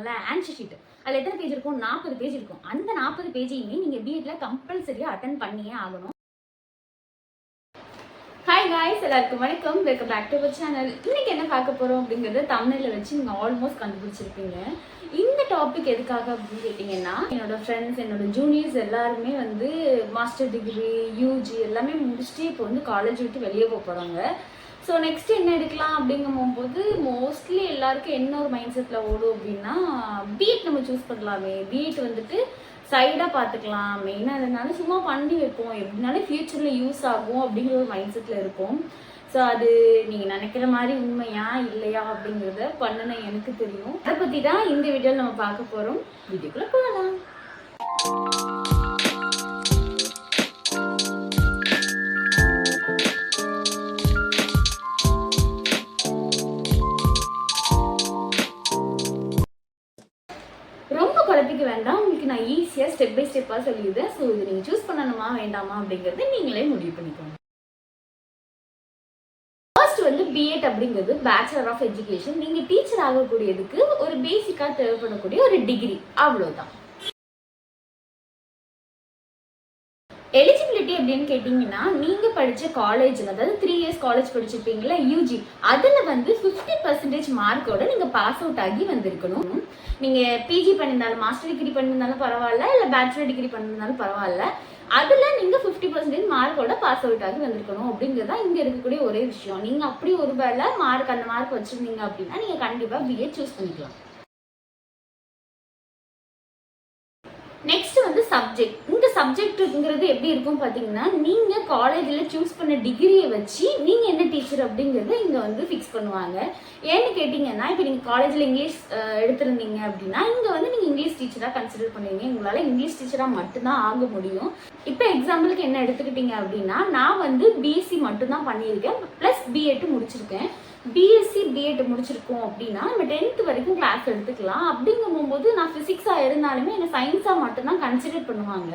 சொல்லுவாங்கல்ல answer sheet. அதில் எத்தனை பேஜ் இருக்கும்? 40 பேஜ் இருக்கும். அந்த 40 பேஜையுமே நீங்கள் பிஎட்ல கம்பல்சரியாக அட்டன் பண்ணியே ஆகணும். ஹாய் காய்ஸ், எல்லாருக்கும் வணக்கம். Welcome back to our channel. இன்னைக்கு என்ன பார்க்க போகிறோம் அப்படிங்கிறத தமிழில் வச்சு நீங்கள் ஆல்மோஸ்ட் கண்டுபிடிச்சிருப்பீங்க. இந்த டாபிக் எதுக்காக அப்படின்னு கேட்டிங்கன்னா, என்னோட ஃப்ரெண்ட்ஸ், என்னோட ஜூனியர்ஸ் எல்லாருமே வந்து மாஸ்டர் டிகிரி, யூஜி எல்லாமே முடிச்சுட்டு இப்போ வந்து காலேஜ் விட்டு வெளியே போக போகிறாங்க. ஸோ நெக்ஸ்ட் என்ன எடுக்கலாம் அப்படிங்கும்போது மோஸ்ட்லி எல்லாருக்கும் என்ன ஒரு மைண்ட் செட்டில் ஓடும் அப்படின்னா, பிஎட் நம்ம சூஸ் பண்ணலாமே, பிஎட் வந்துட்டு சைடாக பார்த்துக்கலாம், மெயினாக அதனால சும்மா பண்ணி வைப்போம், எப்படினாலும் ஃப்யூச்சரில் யூஸ் ஆகும் அப்படிங்கிற ஒரு மைண்ட் செட்டில் இருக்கும். ஸோ அது நீங்கள் நினைக்கிற மாதிரி உண்மையா இல்லையா அப்படிங்கிறத பண்ணுன எனக்கு தெரியும். அதை பற்றி தான் இந்த வீடியோவில் நம்ம பார்க்க போகிறோம். வீடியோக்குள்ளே போகலாம். குழப்பிக்க வேண்டாம், உங்களுக்கு நான் ஈஸியாக ஸ்டெப் பை ஸ்டெப்பாக சொல்லிடுறேன். ஸோ இது நீங்கள் சூஸ் பண்ணணுமா வேண்டாமா அப்படிங்கிறத நீங்களே முடிவு பண்ணிக்கோங்க. ஃபர்ஸ்ட் வந்து பிஎட் அப்படிங்கிறது பேச்சுலர் ஆஃப் எஜுகேஷன். நீங்கள் டீச்சர் ஆகக்கூடியதுக்கு ஒரு பேசிக்காக தேவைப்படக்கூடிய ஒரு டிகிரி, அவ்வளோதான். எலிஜிபிலிட்டி அப்படின்னு கேட்டிங்கன்னா, நீங்கள் படித்த காலேஜில், அதாவது 3 இயர்ஸ் காலேஜ் படிச்சிருப்பீங்களா யூஜி, அதில் வந்து 50% மார்க்கோட நீங்கள் பாஸ் அவுட் ஆகி வந்திருக்கணும். நீங்கள் பிஜி பண்ணியிருந்தாலும், மாஸ்டர் டிகிரி பண்ணியிருந்தாலும் பரவாயில்ல, இல்லை பேச்சுலர் டிகிரி பண்ணியிருந்தாலும் பரவாயில்ல, அதில் நீங்கள் 50% மார்க்கோட பாஸ் அவுட் ஆகி வந்திருக்கணும் அப்படிங்கிறதா இங்கே இருக்கக்கூடிய ஒரே விஷயம். நீங்கள் அப்படி ஒரு வேளை அந்த மார்க் வச்சுருந்தீங்க அப்படின்னா நீங்கள் கண்டிப்பாக பிஎட் சூஸ் பண்ணிக்கலாம். நெக்ஸ்ட் வந்து சப்ஜெக்ட். இந்த சப்ஜெக்ட்டுங்கிறது எப்படி இருக்கும் பார்த்தீங்கன்னா, நீங்கள் காலேஜில் சூஸ் பண்ண டிகிரியை வச்சு நீங்கள் என்ன டீச்சர் அப்படிங்கிறத இங்கே வந்து ஃபிக்ஸ் பண்ணுவாங்க. ஏன்னு கேட்டிங்கன்னா, இப்போ நீங்கள் காலேஜில் இங்கிலீஷ் எடுத்திருந்தீங்க அப்படின்னா இங்கே வந்து நீங்கள் இங்கிலீஷ் டீச்சராக கன்சிடர் பண்ணுவீங்க. உங்களால் இங்கிலீஷ் டீச்சராக மட்டும்தான் ஆக முடியும். இப்போ எக்ஸாம்பிளுக்கு என்ன எடுத்துக்கிட்டீங்க அப்படின்னா, நான் வந்து பிஎஸ்சி மட்டும்தான் பண்ணியிருக்கேன், ப்ளஸ் பிஎட் முடிச்சிருக்கேன். பிஎஸ்சி பிஎட் முடிச்சிருக்கோம் அப்படின்னா நம்ம 10th வரைக்கும் கிளாஸ் எடுத்துக்கலாம். அப்படிங்கும்போது நான் ஃபிசிக்ஸாக இருந்தாலுமே என்னை சயின்ஸாக மட்டும்தான் கன்சிடர் பண்ணுவாங்க.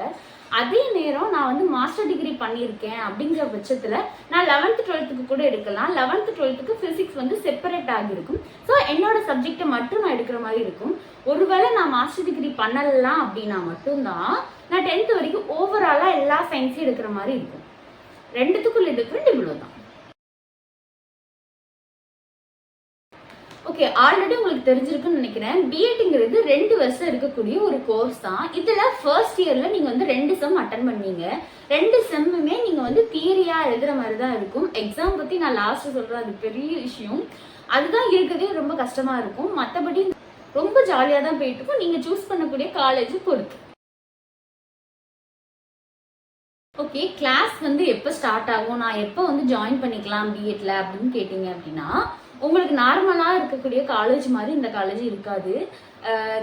அதே நேரம் நான் வந்து மாஸ்டர் டிகிரி பண்ணியிருக்கேன் அப்படிங்கிற பட்சத்தில் நான் 11th 12th கூட எடுக்கலாம். 11th 12th ஃபிசிக்ஸ் வந்து செப்பரேட் ஆகிருக்கும். ஸோ என்னோட சப்ஜெக்டை மட்டும் நான் எடுக்கிற மாதிரி இருக்கும். ஒருவேளை நான் மாஸ்டர் டிகிரி பண்ணலாம் அப்படின்னா மட்டும்தான் நான் 10th வரைக்கும் ஓவராலாக எல்லா சயின்ஸையும் எடுக்கிற மாதிரி இருக்கும். ரெண்டுத்துக்குள்ள டிஃப்ரெண்ட் இவ்வளோ தான். ஓகே, ஆல்ரெடி உங்களுக்கு தெரிஞ்சிருக்குன்னு நினைக்கிறேன். பிஎட்ங்கிறது 2 வருஷம் இருக்கக்கூடிய ஒரு கோர்ஸ் தான். இதில் ஃபர்ஸ்ட் இயரில் நீங்கள் வந்து 2 செம் அட்டன் பண்ணீங்க. 2 செம்முமே நீங்கள் வந்து தியரியாக எழுதுகிற மாதிரி தான் இருக்கும். எக்ஸாம் பற்றி நான் லாஸ்ட்டு சொல்கிறேன், அது பெரிய விஷயம். அதுதான் இருக்கிறதே ரொம்ப கஷ்டமாக இருக்கும். மற்றபடி ரொம்ப ஜாலியாக தான் போயிட்டு இருக்கும், நீங்கள் சூஸ் பண்ணக்கூடிய காலேஜ் பொறுத்து. ஓகே, கிளாஸ் வந்து எப்போ ஸ்டார்ட் ஆகும், நான் எப்போ வந்து ஜாயின் பண்ணிக்கலாம் பிஎட்ல அப்படின்னு கேட்டிங்க அப்படின்னா, உங்களுக்கு நார்மலாக இருக்கக்கூடிய காலேஜ் மாதிரி இந்த காலேஜ் இருக்காது.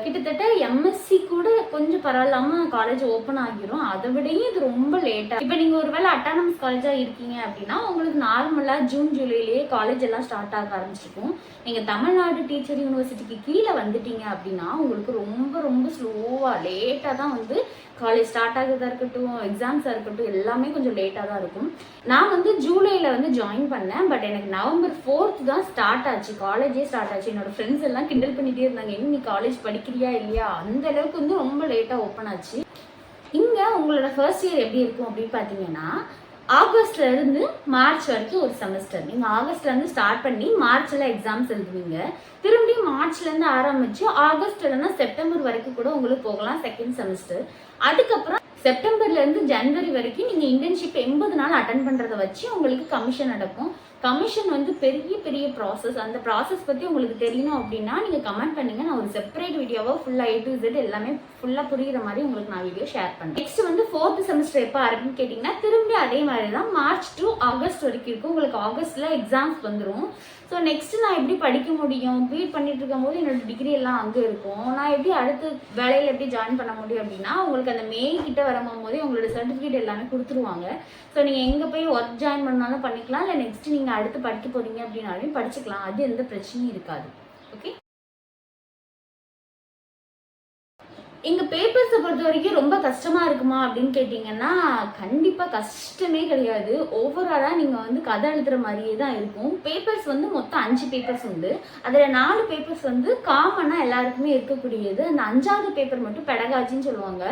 கிட்டத்தட்ட எம்எஸ்சி கூட கொஞ்சம் பரவாயில்லாமல் காலேஜ் ஓப்பன் ஆகிரும். அதை விடையும் இது ரொம்ப லேட்டாக. இப்போ நீங்கள் ஒரு வேளை அட்டானமஸ் காலேஜாக இருக்கீங்க அப்படின்னா உங்களுக்கு நார்மலாக ஜூன் ஜூலைலேயே காலேஜ் எல்லாம் ஸ்டார்ட் ஆக ஆரம்பிச்சிருக்கும். நீங்கள் தமிழ்நாடு டீச்சர் யூனிவர்சிட்டிக்கு கீழே வந்துட்டீங்க அப்படின்னா உங்களுக்கு ரொம்ப ரொம்ப ஸ்லோவாக லேட்டாக தான் வந்து காலேஜ் ஸ்டார்ட் ஆகிறதா இருக்கட்டும், எக்ஸாம்ஸாக இருக்கட்டும், எல்லாமே கொஞ்சம் லேட்டாக தான் இருக்கும். நான் வந்து ஜூலையில் வந்து ஜாயின் பண்ணேன். பட் எனக்கு நவம்பர் 4th தான் ஸ்டார்ட் ஆச்சு, காலேஜே ஸ்டார்ட் ஆச்சு. என்னோட ஃப்ரெண்ட்ஸ் எல்லாம் கிண்டல் பண்ணிகிட்டே இருந்தாங்க, என்ன நீ காலேஜ் படிக்கிறியா இல்லையா, அந்த அளவுக்கு வந்து ரொம்ப லேட்டாக ஓப்பன் ஆச்சு. இங்கே உங்களோட ஃபர்ஸ்ட் இயர் எப்படி இருக்கும் அப்படின்னு பார்த்தீங்கன்னா, ஆகஸ்ட்ல இருந்து மார்ச் வரைக்கும் ஒரு செமஸ்டர். நீங்கள் ஆகஸ்ட்லேருந்து ஸ்டார்ட் பண்ணி மார்ச்சில் எக்ஸாம்ஸ் எழுதுவீங்க. திரும்பி மார்ச்லேருந்து ஆரம்பித்து ஆகஸ்ட் இல்லைன்னா செப்டம்பர் வரைக்கும் கூட உங்களுக்கு போகலாம் செகண்ட் செமஸ்டர். அதுக்கப்புறம் செப்டம்பர்லேருந்து ஜனவரி வரைக்கும் நீங்கள் இன்டர்ன்ஷிப் 80 நாள் அட்டன் பண்ணுறதை வச்சு உங்களுக்கு கமிஷன் நடக்கும். கமிஷன் வந்து பெரிய பெரிய ப்ராசஸ். அந்த ப்ராசஸ் பற்றி உங்களுக்கு தெரியணும் அப்படின்னா நீங்கள் கமெண்ட் பண்ணுங்கள். நான் ஒரு செப்பரேட் வீடியோவாக ஃபுல்லாக A to Z எல்லாமே ஃபுல்லாக புரிகிற மாதிரி உங்களுக்கு நான் வீடியோ ஷேர் பண்ணுறேன். நெக்ஸ்ட் வந்து 4th செமஸ்டர் எப்போ ஆரம்பின்னு கேட்டிங்கன்னா, திரும்பி அதே மாதிரி தான் மார்ச் டு ஆகஸ்ட் வரைக்கும் இருக்கும். உங்களுக்கு ஆகஸ்ட்டில் எக்ஸாம்ஸ் வந்துடும். ஸோ நெக்ஸ்ட்டு நான் எப்படி படிக்க முடியும், பிஎட் பண்ணிட்டு இருக்கும் போது என்னோட டிகிரி எல்லாம் அங்கே இருக்கும், நான் எப்படி அடுத்த வேலையில் எப்படி ஜாயின் பண்ண முடியும் அப்படின்னா, உங்களுக்கு அந்த மே கிட்ட வரும்போதே உங்களோட சர்டிஃபிகேட் எல்லாமே கொடுத்துருவாங்க. ஸோ நீங்கள் எங்கே போய் ஒர்க் ஜாயின் பண்ணாலும் பண்ணிக்கலாம், இல்லை நெக்ஸ்ட் நீங்கள் அடுத்து படிக்க போகிறீங்க அப்படின்னாலும் படிச்சுக்கலாம். அது எந்த பிரச்சனையும் இருக்காது. ஓகே, எங்கள் பேப்பர்ஸை பொறுத்த வரைக்கும் ரொம்ப கஷ்டமாக இருக்குமா அப்படின்னு கேட்டிங்கன்னா கண்டிப்பாக கஷ்டமே கிடையாது. ஓவராலாக நீங்கள் வந்து கதை எழுதுகிற மாதிரியே தான் இருக்கும். பேப்பர்ஸ் வந்து மொத்தம் 5 பேப்பர்ஸ் உண்டு. அதில் 4 பேப்பர்ஸ் வந்து காமனாக எல்லாருக்குமே இருக்கக்கூடியது. அந்த 5வது பேப்பர் மட்டும் பெடகாஜின்னு சொல்லுவாங்க.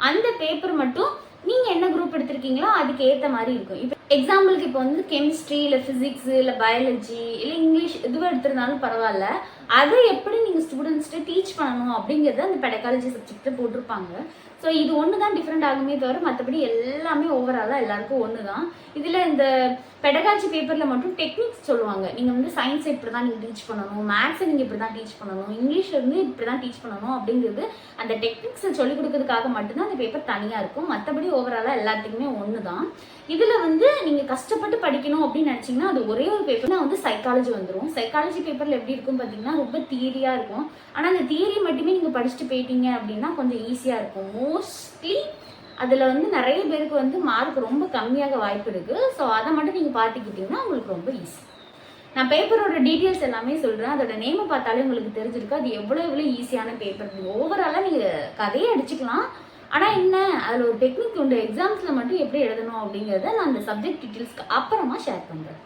அந்த பேப்பர் மட்டும் நீங்கள் என்ன குரூப் எடுத்திருக்கீங்களோ அதுக்கு ஏற்ற மாதிரி இருக்கும். இப்போ எக்ஸாம்பிளுக்கு இப்போ வந்து கெமிஸ்ட்ரி இல்லை ஃபிசிக்ஸ் இல்லை பயாலஜி இல்லை இங்கிலீஷ் எதுவும் எடுத்திருந்தாலும் பரவாயில்ல, அதை எப்படி நீங்கள் ஸ்டூடெண்ட்ஸ்ட்டு டீச் பண்ணணும் அப்படிங்கிறத அந்த பெடகாலஜி சப்ஜெக்டில் போட்டிருப்பாங்க. ஸோ இது ஒன்று தான் டிஃப்ரெண்ட் ஆகுமே தவிர மற்றபடி எல்லாமே ஓவராலாக எல்லாருக்கும் ஒன்று தான். இதில் இந்த பெடகாலஜி பேப்பரில் மட்டும் டெக்னிக்ஸ் சொல்லுவாங்க. நீங்கள் வந்து சயின்ஸை இப்படி தான் நீங்கள் டீச் பண்ணணும், மேக்ஸை நீங்கள் இப்படி தான் டீச் பண்ணணும், இங்கிலீஷ் வந்து இப்படி தான் டீச் பண்ணணும் அப்படிங்கிறது அந்த டெக்னிக்ஸை சொல்லிக் கொடுக்கறதுக்காக மட்டும்தான் அந்த பேப்பர் தனியாக இருக்கும். மற்றபடி ஓவராலாக எல்லாத்துக்குமே ஒன்று தான். இதில் வந்து நீங்கள் கஷ்டப்பட்டு படிக்கணும் அப்படின்னு நினச்சிங்கன்னா அது ஒரே ஒரு பேப்பர் தான் வந்து சைக்காலஜி வந்துடும். சைக்காலஜி பேப்பரில் எப்படி இருக்கும் பார்த்தீங்கன்னா ரொம்ப தியரியாக இருக்கும். ஆனால் அந்த தியரி மட்டுமே நீங்கள் படிச்சுட்டு போயிட்டீங்க அப்படின்னா கொஞ்சம் ஈஸியாக இருக்கும். மோஸ்ட்லி அதில் வந்து நிறைய பேருக்கு வந்து மார்க் ரொம்ப கம்மியாக வாய்ப்பு இருக்குது. ஸோ அதை மட்டும் நீங்கள் பார்த்துக்கிட்டிங்கன்னா உங்களுக்கு ரொம்ப ஈஸி. நான் பேப்பரோட டீட்டெயில்ஸ் எல்லாமே சொல்கிறேன். அதோட நேமை பார்த்தாலே உங்களுக்கு தெரிஞ்சிருக்கு அது எவ்வளோ ஈஸியான பேப்பர். நீங்கள் ஓவராலாக நீங்கள் கதையை அடிச்சுக்கலாம். ஆனால் என்ன அதில் ஒரு டெக்னிக் உண்டு. எக்ஸாம்ஸில் மட்டும் எப்படி எழுதணும் அப்படிங்கிறத நான் அந்த சப்ஜெக்ட் டீட்டெயில்ஸ்க்கு அப்புறமா ஷேர் பண்ணுறேன்.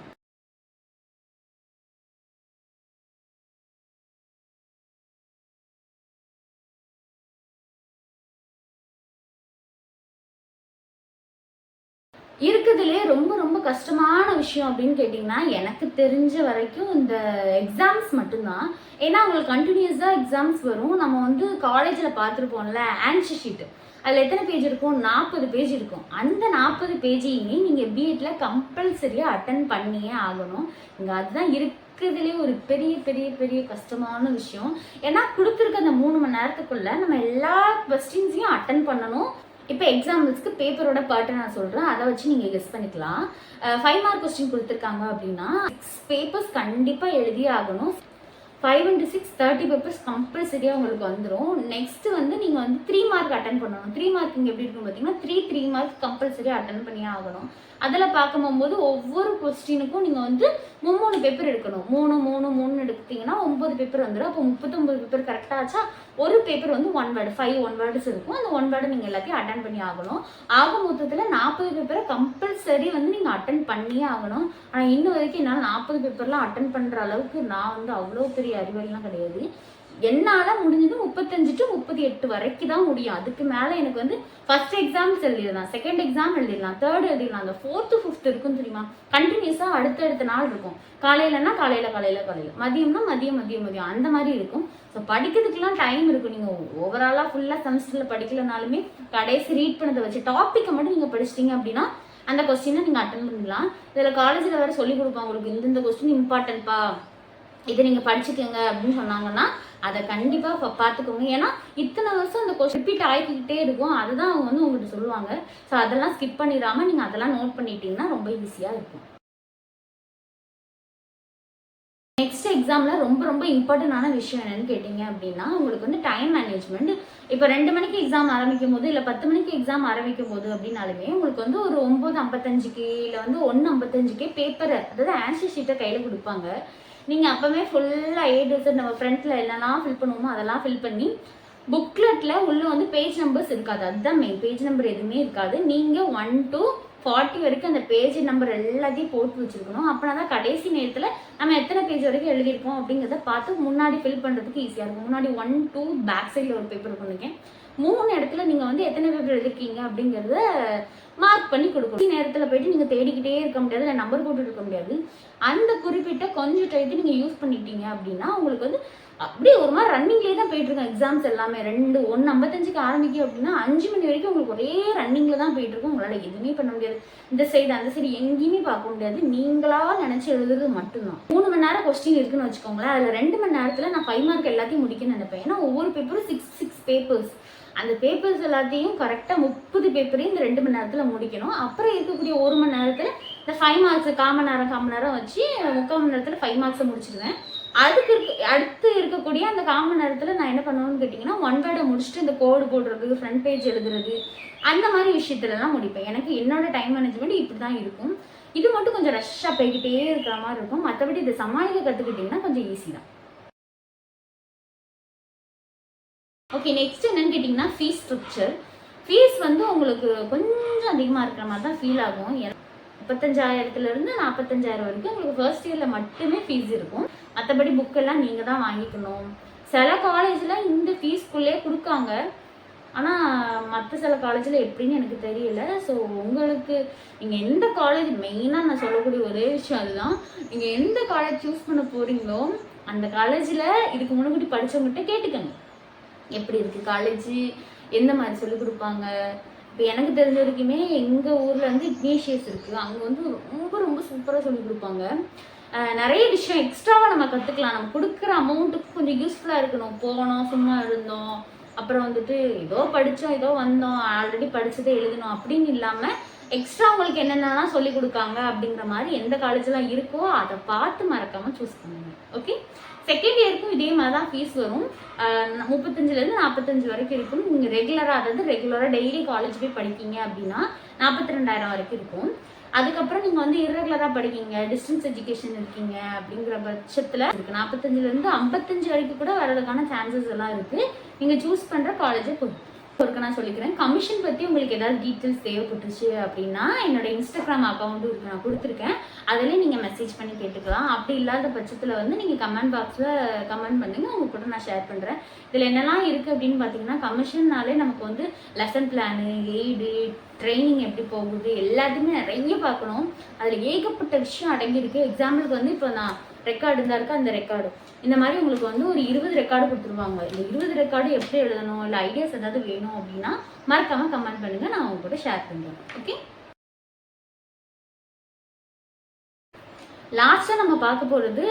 இருக்கிறதுலே ரொம்ப ரொம்ப கஷ்டமான விஷயம் அப்படின்னு கேட்டிங்கன்னா எனக்கு தெரிஞ்ச வரைக்கும் இந்த எக்ஸாம்ஸ் மட்டும்தான். ஏன்னா அவங்களுக்கு கண்டினியூஸாக எக்ஸாம்ஸ் வரும். நம்ம வந்து காலேஜில் பார்த்துருப்போம்ல ஆன்சர் ஷீட்டு, அதில் எத்தனை பேஜ் இருக்கும்? 40 பேஜ் இருக்கும். அந்த 40 பேஜையுமே நீங்கள் பிஎட்டில் கம்பல்சரியாக அட்டன் பண்ணியே ஆகணும். இங்கே அதுதான் இருக்கிறதுலே ஒரு பெரிய பெரிய பெரிய கஷ்டமான விஷயம். ஏன்னா கொடுத்துருக்க அந்த 3 மணி நேரத்துக்குள்ளே நம்ம எல்லா கொஸ்டின்ஸையும் அட்டன் பண்ணணும். இப்போ எக்ஸாம்பிள்ஸ்க்கு பேப்பரோட பார்ட்டை நான் சொல்கிறேன், அதை வச்சு நீங்கள் கெஸ் பண்ணிக்கலாம். 5 மார்க் கொஸ்டின் கொடுத்துருக்காங்க அப்படின்னா 6 பேப்பர்ஸ் கண்டிப்பாக எழுதியே ஆகணும். 5 into 6 30 பேப்பர்ஸ் கம்பல்சரியாக உங்களுக்கு வந்துடும். நெக்ஸ்ட்டு வந்து நீங்கள் வந்து 3 மார்க் அட்டன் பண்ணணும். 3 மார்க் இங்கே எப்படி இருக்கும் பார்த்தீங்கன்னா 3 மார்க்ஸ் கம்பல்சரியாக அட்டன் பண்ணியே ஆகணும். அதில் பார்க்கும் போகும்போது ஒவ்வொரு கொஸ்டினுக்கும் நீங்கள் வந்து 3 பேப்பர் எடுக்கணும். 3 எடுத்தீங்கன்னா 9 பேப்பர் வந்துடும். அப்போ 39 பேப்பர் கரெக்டாக ஆச்சா? ஒரு பேப்பர் வந்து 1 வேர்டு 5 1 வேர்ட்ஸ் இருக்கும். அந்த 1 வேர்டு நீங்கள் எல்லாத்தையும் அட்டன் பண்ணி ஆகணும். ஆக மொத்தத்தில் 40 பேப்பரை கம்பல்சரி வந்து நீங்கள் அட்டன் பண்ணியே ஆகணும். ஆனால் இன்னும் வரைக்கும் என்னால் 40 பேப்பர்லாம் அட்டன் பண்ணுற அளவுக்கு நான் வந்து அவ்வளோ பெரிய அறிவாளிலாம் கிடையாது. என்னால் முடிஞ்சது 35 to 38 வரைக்கும் தான் முடியும். அதுக்கு மேலே எனக்கு வந்து ஃபர்ஸ்ட் எக்ஸாம்ஸ் எழுதிடலாம், செகண்ட் எக்ஸாம் எழுதிடலாம், தேர்ட் எழுதிடலாம். அந்த 4th 5th இருக்கும் தெரியுமா, கண்டினியூஸாக அடுத்தடுத்த நாள் இருக்கும். காலையிலன்னா காலையில், மதியம்னா மதியம் அந்த மாதிரி இருக்கும். ஸோ படிக்கிறதுக்கெல்லாம் டைம் இருக்கும். நீங்கள் ஓவராலாக ஃபுல்லாக செமஸ்டரில் படிக்கலனாலுமே கடைசி ரீட் பண்ணதை வச்சு டாப்பிக்கை மட்டும் நீங்கள் படிச்சிட்டிங்க அப்படின்னா அந்த கொஸ்டினை நீங்கள் அட்டன் பண்ணிடலாம். இதில் காலேஜில் வேறு சொல்லிக் கொடுப்பாங்க, உங்களுக்கு இந்த கொஸ்டின் இம்பார்ட்டன்ட்பா, இதை நீங்கள் படிச்சுக்கோங்க அப்படின்னு சொன்னாங்கன்னா அதை கண்டிப்பாக பார்த்துக்கோங்க. ஏன்னா இத்தனை வருஷம் அந்த கொஸ்டின் ரிப்பீட் ஆகிக்கிட்டே இருக்கும். அதுதான் அவங்க வந்து உங்கள்கிட்ட சொல்லுவாங்க. ஸோ அதெல்லாம் ஸ்கிப் பண்ணிடாமல் நீங்கள் அதெல்லாம் நோட் பண்ணிட்டீங்கன்னா ரொம்ப ஈஸியாக இருக்கும். நெக்ஸ்ட் எக்ஸாமில் ரொம்ப ரொம்ப இம்பார்ட்டண்டான விஷயம் என்னன்னு கேட்டிங்க அப்படின்னா உங்களுக்கு வந்து டைம் மேனேஜ்மெண்ட். இப்போ 2 மணிக்கு எக்ஸாம் ஆரம்பிக்கும் போது இல்லை 10 மணிக்கு எக்ஸாம் ஆரம்பிக்கும் போது அப்படின்னாலுமே உங்களுக்கு வந்து ஒரு 9:55 இல்லை வந்து 1:55 பேப்பரை அதாவது ஆன்சர் ஷீட்டை கையில் கொடுப்பாங்க. நீங்கள் அப்போவே ஃபுல்லாக A to Z நம்ம ஃப்ரண்ட்டில் என்னெல்லாம் ஃபில் பண்ணுவோமோ அதெல்லாம் ஃபில் பண்ணி புக்லெட்டில் உள்ளே வந்து பேஜ் நம்பர்ஸ் இருக்காது. அதுதான் மெயின், பேஜ் நம்பர் எதுவுமே இருக்காது. நீங்கள் 1 to 40 வரைக்கும் அந்த பேஜ் நம்பர் எல்லாத்தையும் போட்டு வச்சுருக்கணும். அப்படின்னா தான் கடைசி நேரத்தில் நம்ம எத்தனை பேஜ் வரைக்கும் எழுதியிருக்கோம் அப்படிங்கிறத பார்த்து முன்னாடி ஃபில் பண்ணுறதுக்கு ஈஸியாக இருக்கும். முன்னாடி 1 2 பேக் சைடில் ஒரு பேப்பர் பண்ணிருக்கேன். 3 இடத்துல நீங்கள் வந்து எத்தனை பேப்பர் எழுதிருக்கீங்க அப்படிங்கிறத மார்க் பண்ணி கொடுக்கணும். நேரத்தில் போயிட்டு நீங்கள் தேடிக்கிட்டே இருக்க முடியாது, இல்லை நம்பர் போட்டு இருக்க முடியாது. அந்த குறிப்பிட்ட கொஞ்சம் டைத்து நீங்கள் யூஸ் பண்ணிட்டீங்க அப்படின்னா உங்களுக்கு வந்து அப்படியே ஒரு மாதிரி ரன்னிங்லேயே தான் போயிட்டுருக்கோம். எக்ஸாம்ஸ் எல்லாமே 1:55 ஆரம்பிக்கும் அப்படின்னா 5 மணி வரைக்கும் உங்களுக்கு ஒரே ரன்னிங்கில் தான் போயிட்டுருக்கும். உங்களால் எதுவுமே பண்ண முடியாது. இந்த சைடு அந்த சைடு எங்கேயுமே பார்க்க முடியாது. நீங்களாக நினச்சி எழுதுறது மட்டும்தான். 3 மணி நேரம் கொஸ்டின் இருக்குன்னு வச்சுக்கோங்களேன். அதில் 2 மணி நேரத்தில் நான் 5 மார்க் எல்லாத்தையும் முடிக்கணும்னு நினைப்பேன். ஏன்னா ஒவ்வொரு பேப்பரும் 6 பேப்பர்ஸ். அந்த பேப்பர்ஸ் எல்லாத்தையும் கரெக்டாக 30 பேப்பரையும் இந்த 2 மணி நேரத்தில் முடிக்கணும். அப்புறம் இருக்கக்கூடிய 1 மணி நேரத்தில் இந்த 5 மார்க்ஸ் கால் மணி நேரம் வச்சு 3/4 மணி நேரத்தில் 5 மார்க்ஸை முடிச்சிடுவேன். அதுக்கு அடுத்து இருக்கக்கூடிய அந்த 1/4 மணி நேரத்தில் நான் என்ன பண்ணுவேன்னு கேட்டிங்கன்னா 1 வேர்டை முடிச்சுட்டு இந்த கோடு போடுறது, ஃப்ரண்ட் பேஜ் எழுதுறது, அந்த மாதிரி விஷயத்துலலாம் முடிப்பேன். எனக்கு என்னோட டைம் மேனேஜ்மெண்ட் இப்படி தான் இருக்கும். இது மட்டும் கொஞ்சம் ரஷ்ஷாக போய்கிட்டே இருக்கிற மாதிரி இருக்கும். மற்றபடி இதை சமாளிக்க கற்றுக்கிட்டிங்கன்னா கொஞ்சம் ஈஸி தான். ஓகே, நெக்ஸ்ட் என்னன்னு கேட்டிங்கன்னா ஃபீஸ் ஸ்ட்ரக்சர். ஃபீஸ் வந்து உங்களுக்கு கொஞ்சம் அதிகமாக இருக்கிற மாதிரி தான் ஃபீல் ஆகும். 35,000 45,000 வரைக்கும் உங்களுக்கு ஃபர்ஸ்ட் இயரில் மட்டுமே ஃபீஸ் இருக்கும். மற்றபடி புக்கெல்லாம் நீங்கள் தான் வாங்கிக்கணும். சில காலேஜில் இந்த ஃபீஸ்க்குள்ளே கொடுக்காங்க, ஆனால் மற்ற சில காலேஜில் எப்படின்னு எனக்கு தெரியல. ஸோ உங்களுக்கு நீங்கள் எந்த காலேஜ், மெயினாக நான் சொல்லக்கூடிய ஒரே விஷயம் அதுதான், நீங்கள் எந்த காலேஜ் சூஸ் பண்ண போகிறீங்களோ அந்த காலேஜில் இதுக்கு முன்னாடி படித்தவங்ககிட்ட கேட்டுக்கங்க, எப்படி இருக்குது காலேஜ், எந்த மாதிரி சொல்லிக் கொடுப்பாங்க. இப்போ எனக்கு தெரிஞ்ச வரைக்குமே எங்கள் ஊரில் வந்து இக்னேஷியஸ் இருக்குது, அங்கே வந்து ரொம்ப ரொம்ப சூப்பராக சொல்லிக் கொடுப்பாங்க. நிறைய விஷயம் எக்ஸ்ட்ராவாக நம்ம கற்றுக்கலாம். நம்ம கொடுக்குற அமௌண்ட்டுக்கு கொஞ்சம் யூஸ்ஃபுல்லாக இருக்கணும். போனோம், சும்மா இருந்தோம், அப்புறம் வந்துட்டு ஏதோ படித்தோம், ஏதோ வந்தோம், ஆல்ரெடி படித்ததை எழுதணும் அப்படின்னு இல்லாமல் எக்ஸ்ட்ரா உங்களுக்கு என்னென்னலாம் சொல்லி கொடுக்காங்க அப்படிங்கிற மாதிரி எந்த காலேஜெலாம் இருக்கோ அதை பார்த்து மறக்காமல் சூஸ் பண்ணுங்க. ஓகே, செகண்ட் இயருக்கும் இதே மாதிரி தான் ஃபீஸ் வரும். 35,000 45 வரைக்கும் இருக்கும். நீங்கள் ரெகுலராக டெய்லி காலேஜ் போய் படிக்கீங்க அப்படின்னா 42,000 வரைக்கும் இருக்கும். அதுக்கப்புறம் நீங்கள் வந்து இர்ரெகுலராக படிக்கீங்க, டிஸ்டன்ஸ் எஜுகேஷன் இருக்கீங்க அப்படிங்கிற பட்சத்தில் இருக்குது 45,000 55 வரைக்கும் கூட வரதுக்கான சான்சஸ் எல்லாம் இருக்குது. நீங்கள் சூஸ் பண்ணுற காலேஜை பொறுக்க நான் சொல்லிக்கிறேன். கமிஷன் பற்றி உங்களுக்கு ஏதாவது டீட்டெயில்ஸ் தேவைப்பட்டுச்சு அப்படின்னா என்னோட இன்ஸ்டாகிராம் அக்கௌண்ட்டும் இருக்குது, நான் கொடுத்துருக்கேன். அதிலே நீங்கள் மெசேஜ் பண்ணி கேட்டுக்கலாம். அப்படி இல்லாத பட்சத்தில் வந்து நீங்கள் கமெண்ட் பாக்ஸில் கமெண்ட் பண்ணுங்கள், உங்கள் கூட நான் ஷேர் பண்ணுறேன். இதில் என்னெல்லாம் இருக்குது அப்படின்னு பார்த்தீங்கன்னா, கமிஷன்னாலே நமக்கு வந்து லெசன் பிளானு, எய்டு, ட்ரைனிங் எப்படி போகுது, எல்லாத்தையுமே நிறைய பார்க்கணும். அதில் ஏகப்பட்ட விஷயம் அடங்கியிருக்கு. எக்ஸாம்பிளுக்கு வந்து இப்போ நான் ரெக்கார்டு இருந்தா இருக்கு, அந்த ரெக்கார்டு இந்த மாதிரி உங்களுக்கு வந்து ஒரு 20 ரெக்கார்டு கொடுத்துருவாங்க. இந்த 20 ரெக்கார்டு எப்படி எழுதணும், இல்லை ஐடியாஸ் ஏதாவது வேணும் அப்படின்னா மறக்காம கமெண்ட் பண்ணுங்க, நான் உங்க கூட ஷேர் பண்ணுறேன். ஓகே, லாஸ்ட்டாக நம்ம பார்க்க போகிறது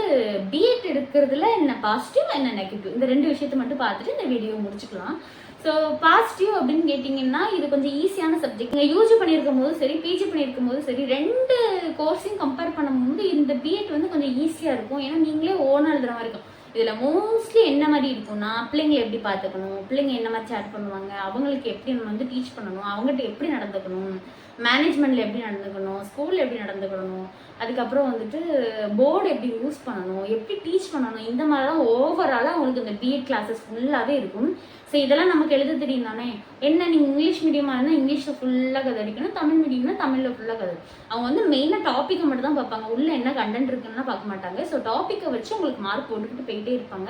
பிஎட் எடுக்கிறதுல என்ன பாசிட்டிவ் என்ன நெகட்டிவ், இந்த 2 விஷயத்தை மட்டும் பார்த்துட்டு இந்த வீடியோ முடிச்சுக்கலாம். ஸோ பாசிட்டிவ் அப்படின்னு கேட்டிங்கன்னா, இது கொஞ்சம் ஈஸியான சப்ஜெக்ட். நீங்கள் யூஜி பண்ணியிருக்கும் போது சரி, பிஜி பண்ணியிருக்கும் போது சரி, 2 கோர்ஸையும் கம்பேர் பண்ணும்போது இந்த பிஎட் வந்து கொஞ்சம் ஈஸியாக இருக்கும். ஏன்னா நீங்களே ஓனாக எழுதுற மாதிரி இருக்கும். இதில் மோஸ்ட்லி என்ன மாதிரி இருக்கும்னா, பிள்ளைங்க எப்படி பார்த்துக்கணும், பிள்ளைங்க என்ன மாதிரி சேட் பண்ணுவாங்க, அவங்களுக்கு எப்படி நம்ம வந்து டீச் பண்ணணும், அவங்ககிட்ட எப்படி நடந்துக்கணும், மேனேஜ்மெண்ட்டில் எப்படி நடந்துக்கணும், ஸ்கூலில் எப்படி நடந்துக்கணும், அதுக்கப்புறம் வந்துட்டு போர்டு எப்படி யூஸ் பண்ணணும், எப்படி டீச் பண்ணணும், இந்த மாதிரி தான் ஓவராலாக அவங்களுக்கு இந்த பிஎட் கிளாஸஸ் ஃபுல்லாகவே இருக்கும். ஸோ இதெல்லாம் நமக்கு எழுத தெரியும் தானே. என்ன நீங்கள் இங்கிலீஷ் மீடியமாக இருந்தால் இங்கிலீஷில் ஃபுல்லாக கதை அடிக்கணும், தமிழ் மீடியம்னா தமிழில் ஃபுல்லாக கதை. அவங்க வந்து மெயினாக டாப்பிக்கை மட்டும் தான் பார்ப்பாங்க, உள்ளே என்ன கண்டென்ட் இருக்குன்னா பார்க்க மாட்டாங்க. ஸோ டாப்பிக்கை வச்சு உங்களுக்கு மார்க் போட்டுக்கிட்டு போயிட்டே இருப்பாங்க.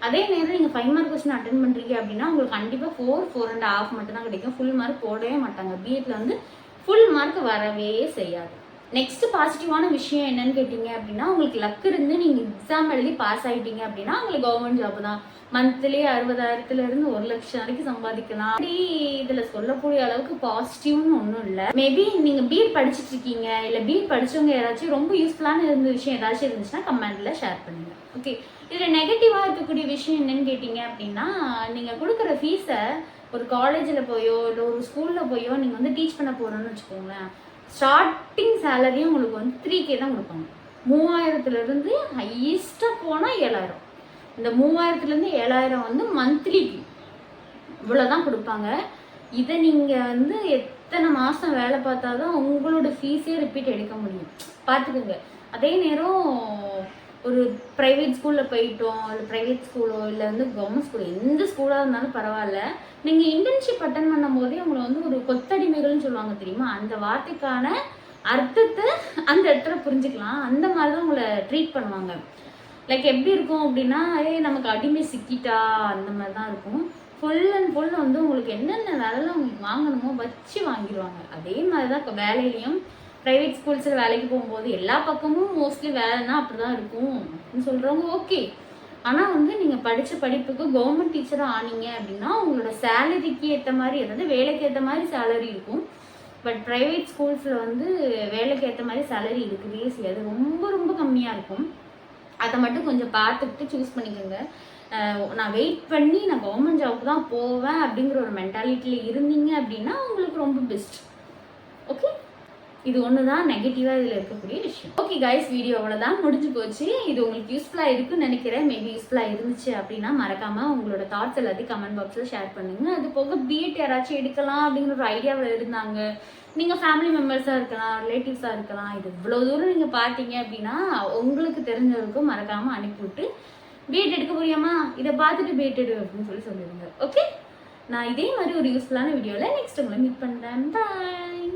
அதே நேரம் நீங்கள் 5 மார்க் கொஸ்டின் அட்டென்ட் பண்ணுறீங்க அப்படின்னா உங்களுக்கு கண்டிப்பாக 4, 4.5 மட்டும் தான் கிடைக்கும். ஃபுல் மார்க் போடவே மாட்டாங்க. பிஎட்ல வந்து ஃபுல் மார்க் வரவே செய்யாது. நெக்ஸ்ட் பாசிட்டிவான விஷயம் என்னன்னு கேட்டீங்க அப்படின்னா, உங்களுக்கு லக் இருந்து நீங்கள் எக்ஸாம் எழுதி பாஸ் ஆகிட்டீங்க அப்படின்னா உங்களுக்கு கவர்மெண்ட் ஜாப் தான். மந்த்லி 60,000 1 லட்சம் வரைக்கும் சம்பாதிக்கலாம். அப்படி இதில் சொல்லக்கூடிய அளவுக்கு பாசிட்டிவ்னு ஒன்றும் இல்லை. மேபி நீங்கள் பிஎட் படிச்சுட்டு இருக்கீங்க, இல்லை பிஎட் படித்தவங்க யாராச்சும் ரொம்ப யூஸ்ஃபுல்லான இருந்த விஷயம் ஏதாச்சும் இருந்துச்சுன்னா கமெண்ட்டில் ஷேர் பண்ணுங்க. ஓகே, இதில் நெகட்டிவாக இருக்கக்கூடிய விஷயம் என்னன்னு கேட்டிங்க அப்படின்னா, நீங்கள் கொடுக்குற ஃபீஸை ஒரு காலேஜில் போயோ இல்லை ஒரு ஸ்கூலில் போயோ நீங்கள் வந்து டீச் பண்ண போகிறோன்னு வச்சுக்கோங்களேன், ஸ்டார்டிங் சேலரியும் உங்களுக்கு வந்து 3K தான் கொடுப்பாங்க. 3000லேருந்து ஹையஸ்ட்டாக போனால் 7000. இந்த 3000லேருந்து 7000 வந்து மந்த்லிக்கு இவ்வளோதான் கொடுப்பாங்க. இதை நீங்கள் வந்து எத்தனை மாதம் வேலை பார்த்தா தான் உங்களோட ஃபீஸே ரிப்பீட் எடுக்க முடியும், பார்த்துக்கோங்க. அதே நேரம் ஒரு ப்ரைவேட் ஸ்கூலில் போயிட்டோம், இல்லை ப்ரைவேட் ஸ்கூலோ இல்லை வந்து கவர்மெண்ட் ஸ்கூலோ எந்த ஸ்கூலாக இருந்தாலும் பரவாயில்ல, நீங்கள் இன்டர்ன்ஷிப் அட்டன் பண்ணும் போதே உங்களை வந்து ஒரு கொத்தடிமைகள்னு சொல்லுவாங்க தெரியுமா, அந்த வார்த்தைக்கான அர்த்தத்தை அந்த இடத்துல புரிஞ்சுக்கலாம். அந்த மாதிரி தான் உங்களை ட்ரீட் பண்ணுவாங்க. லைக் எப்படி இருக்கும் அப்படின்னா, நமக்கு அடிமை சிக்கிட்டா அந்த மாதிரி தான் இருக்கும். ஃபுல் அண்ட் ஃபுல் வந்து உங்களுக்கு என்னென்ன வேலைலாம் உங்களுக்கு வாங்கணுமோ வச்சு வாங்கிடுவாங்க. அதே மாதிரி தான் வேலையிலையும் ப்ரைவேட் ஸ்கூல்ஸில் வேலைக்கு போகும்போது எல்லா பக்கமும் மோஸ்ட்லி வேலைன்னா அப்படி தான் இருக்கும் அப்படின்னு சொல்கிறவங்க ஓகே. ஆனால் வந்து நீங்கள் படித்த படிப்புக்கு கவர்மெண்ட் டீச்சராக ஆனீங்க அப்படின்னா உங்களோட சேலரிக்கு ஏற்ற மாதிரி, அதாவது வேலைக்கு ஏற்ற மாதிரி சேலரி இருக்கும். பட் ப்ரைவேட் ஸ்கூல்ஸில் வந்து வேலைக்கு ஏற்ற மாதிரி சேலரி இருக்குதே செய்யாது, ரொம்ப ரொம்ப கம்மியாக இருக்கும். அதை மட்டும் கொஞ்சம் பார்த்துக்கிட்டு சூஸ் பண்ணிக்கோங்க. நான் வெயிட் பண்ணி நான் கவர்மெண்ட் ஜாப்க்கு தான் போவேன் அப்படிங்கிற ஒரு மென்டாலிட்டியில் இருந்தீங்க அப்படின்னா உங்களுக்கு ரொம்ப பெஸ்ட். ஓகே, இது ஒன்று தான் நெகட்டிவாக இதில் இருக்கக்கூடிய விஷயம். ஓகே கைஸ், வீடியோ அவ்வளோதான், முடிஞ்சு போச்சு. இது உங்களுக்கு யூஸ்ஃபுல்லாக இருக்குன்னு நினைக்கிறேன். மேபி யூஸ்ஃபுல்லாக இருந்துச்சு அப்படின்னா மறக்காமல் உங்களோட தாட்ஸ் எல்லாத்தையும் கமெண்ட் பாக்ஸில் ஷேர் பண்ணுங்கள். அது போக பிஎட் யாராச்சும் எடுக்கலாம் அப்படிங்கிற ஒரு ஐடியாவில் இருந்தாங்க, நீங்கள் ஃபேமிலி மெம்பர்ஸாக இருக்கலாம், ரிலேட்டிவ்ஸாக இருக்கலாம், இது இவ்வளோ தூரம் நீங்கள் பார்த்தீங்க அப்படின்னா உங்களுக்கு தெரிஞ்சவருக்கும் மறக்காமல் அனுப்பிவிட்டு பிஎட் எடுக்க போறியாமா, இதை பார்த்துட்டு பிஎட் எடு அப்படின்னு சொல்லிடுங்க. ஓகே, நான் இதே மாதிரி ஒரு யூஸ்ஃபுல்லான வீடியோவில் நெக்ஸ்ட் உங்களை மீட் பண்ணுறேன். பாய்.